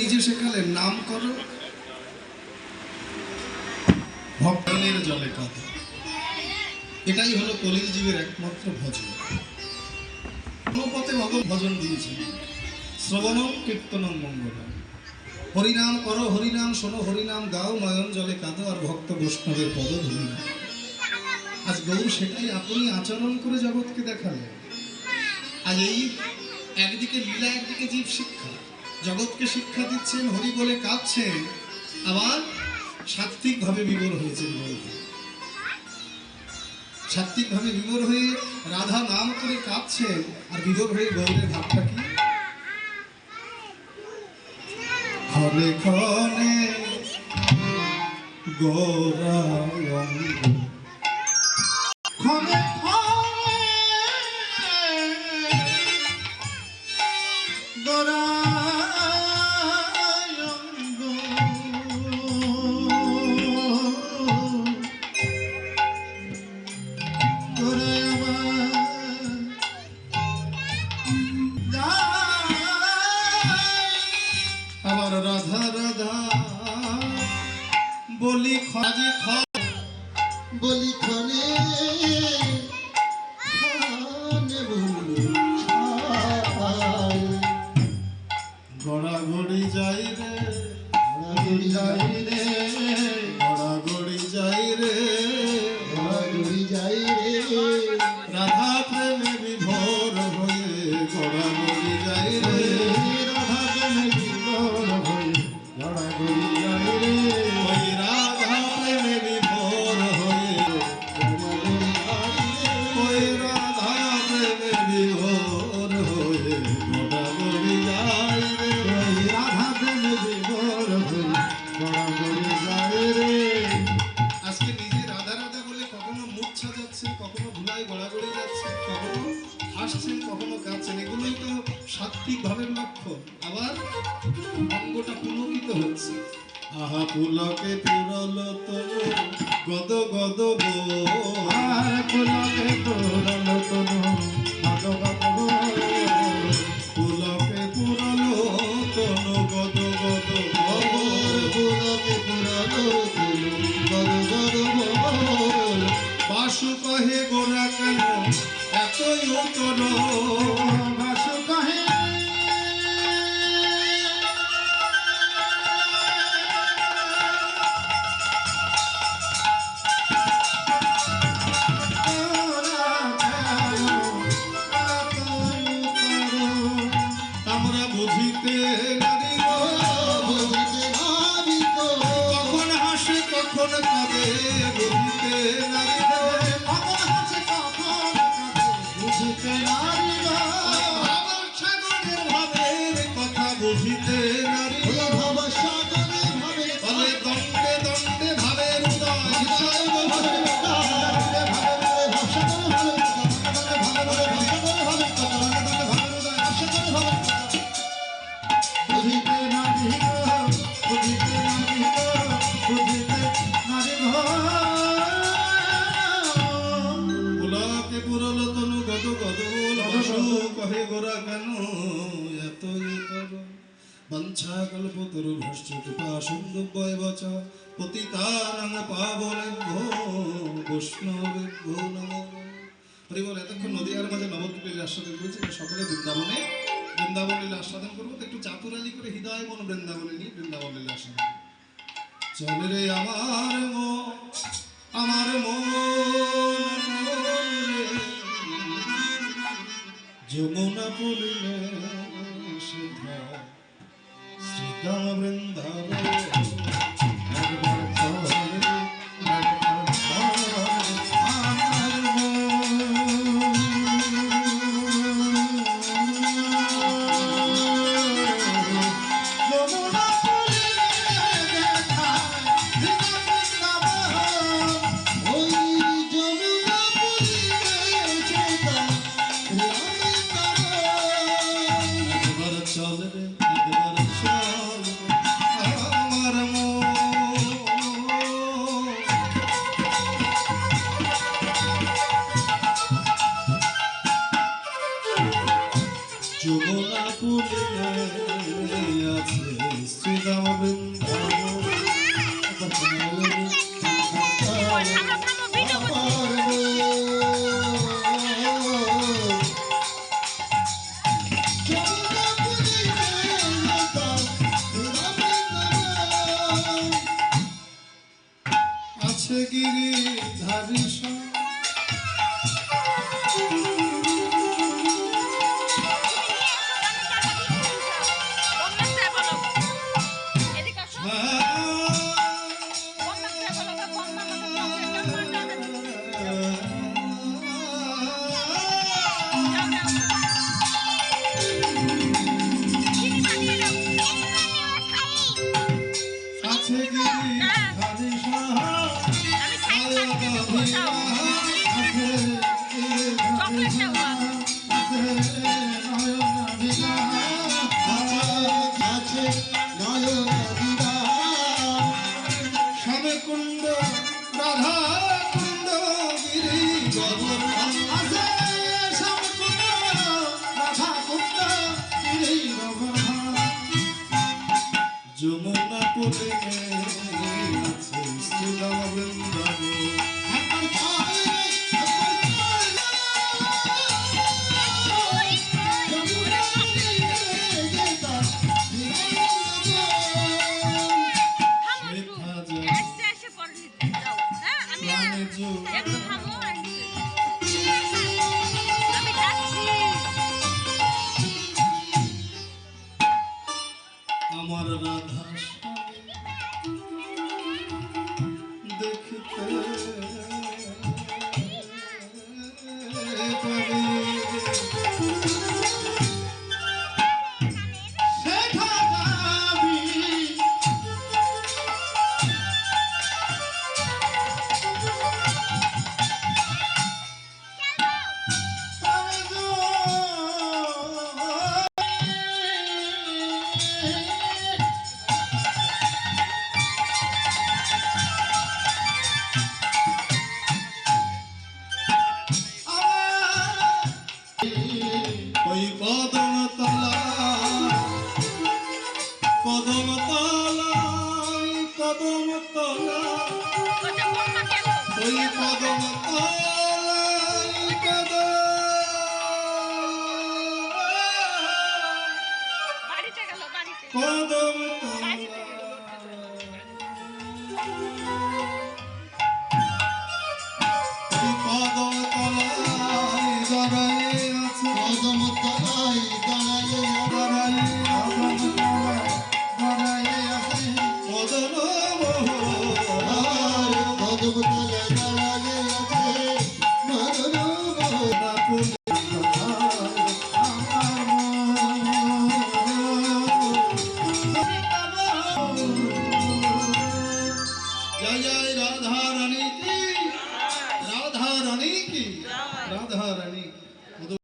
নিজে শেখালেন, নাম করো ভক্তের জলে কাঁদো। এটাই হলো কলির জীবের একমাত্র ভজন। পথে ভগব ভজন দিয়েছেন, শ্রবণম কীর্তনম মঙ্গলম। হরিনাম করো, হরিনাম শোনো, হরিনাম গাও, নয়ন জলে কাঁদো, আর ভক্ত বৈষ্ণবের পদ ধরি না। আজ গৌর সেটাই আপনি আচরণ করে জগৎকে দেখালেন। আজ এই একদিকে লীলা, একদিকে জীব শিক্ষা, জগৎকে শিক্ষা দিচ্ছেন, হরি বলে কাঁদছেন, আবার সাত্ত্বিকভাবে বিভোর হয়েছেন গৌর। সাত্ত্বিকভাবে বিভোর হয়ে রাধা নাম করে কাঁদছেন, আর বিভোর হয়ে গৌরের ভাবটা কি? ক্ষণে ক্ষণে গৌরাঙ্গ, ক্ষণে ক্ষণে গৌরাঙ্গ, গোরায় আমার রাধা রাধা বলি খাজে খা বলি খনে গড়াগড়ি যাই রে, গড়াগড়ি যাই রে, গড়াগড়ি যাই রে, গড়াগড়ি যাই রে, রাধা প্রেমে বিভোর হয়ে গড়াগড়ি যাই রে, রাধা প্রেমে বিভোর হয়ে গড়াগড়ি যাই রে, ওই রাধা প্রেমে বিভোর হয়ে গড়াগড়ি যাই রে, ওই রাধা প্রেমে বিভোর হয়ে গড়াগড়ি যাই রে, ওই রাধা প্রেমে বিভোর হয়ে গড়াগড়ি যাই রে। আজকে নিজে রাধা রাধা বলে কখনো মুখ সাজাচ্ছেন, কখনো ধুলাই গড়াগড়ি যাচ্ছেন, কখনো হাসছেন, কখনো কাঁদছেন, এগুলোই তো সাত্ত্বিক ভাবের লক্ষ্য। আবার অঙ্গটা পুলকিত হচ্ছে। আহা পুলকে পুরল তনু গদ গদ গো, আর পুলকে পুরল তনু গদ গদ গো, পুলকে পুরল তনু গদ গদ গো, পুলকে পুরল তনু গদ গদ গো, বাসু কহে গোরা কেন এতই উতর, বাসু কহে আমরা বুঝিতে নারী গো, বুঝিতে নারী গো, কখন হাসে কখন কাঁদে, বুঝিতে নারী গো, কখন হাসে কখন কাঁদে, বুঝিতে নারী গো, ভাবসাগরের ভাবের কথা বুঝিতে নারী গো, ভাবসাগরের ভাবের বলে দণ্ডে দণ্ডে ভাবের উদয়, ভাবসাগরের ভাবের বুঝিতে নারী গো, বুঝিতে নারী গো, বুঝিতে নারী গো, পুলকে পুরল তনু গদ গদ বল, বাসু কহে গোরা কেন এতই উতর, বাঞ্ছা কল্পতরু ভস্য কৃপা সিন্ধুভ্যয় বচ, পতিতানাং পাবনেভ্যো বৈষ্ণবেভ্যো নমঃ। হরি বল। এতক্ষণ নদীয়ার মাঝে নবদ্বীপ লীলা আস্বাদন করেছি, সকলে বৃন্দাবনে বৃন্দাবন লীলা আস্বাদন করবো। একটু চাতুরালি করে হৃদয় মন বৃন্দাবনে নিয়ে বৃন্দাবন লীলা আস্বাদন। চলে রে আমার মন, আমার মন যমুনা পুরিলে সুধা, শ্রীরাম বৃন্দাবন একবার চলে রে, একবার চলে আমার চল রে, একবার চল গিরিধারী কুণ্ড রাধা কুণ্ড গিরি গোবর্ধন আছে শ্যামকুণ্ড রাধা কুণ্ড গিরি গোবর্ধন যমুনা পুরে আছে শ্রীরাম বৃন্দাবন আমার রাধা দেখতে जय जय राधा रानी की राधा रानी की राधा रानी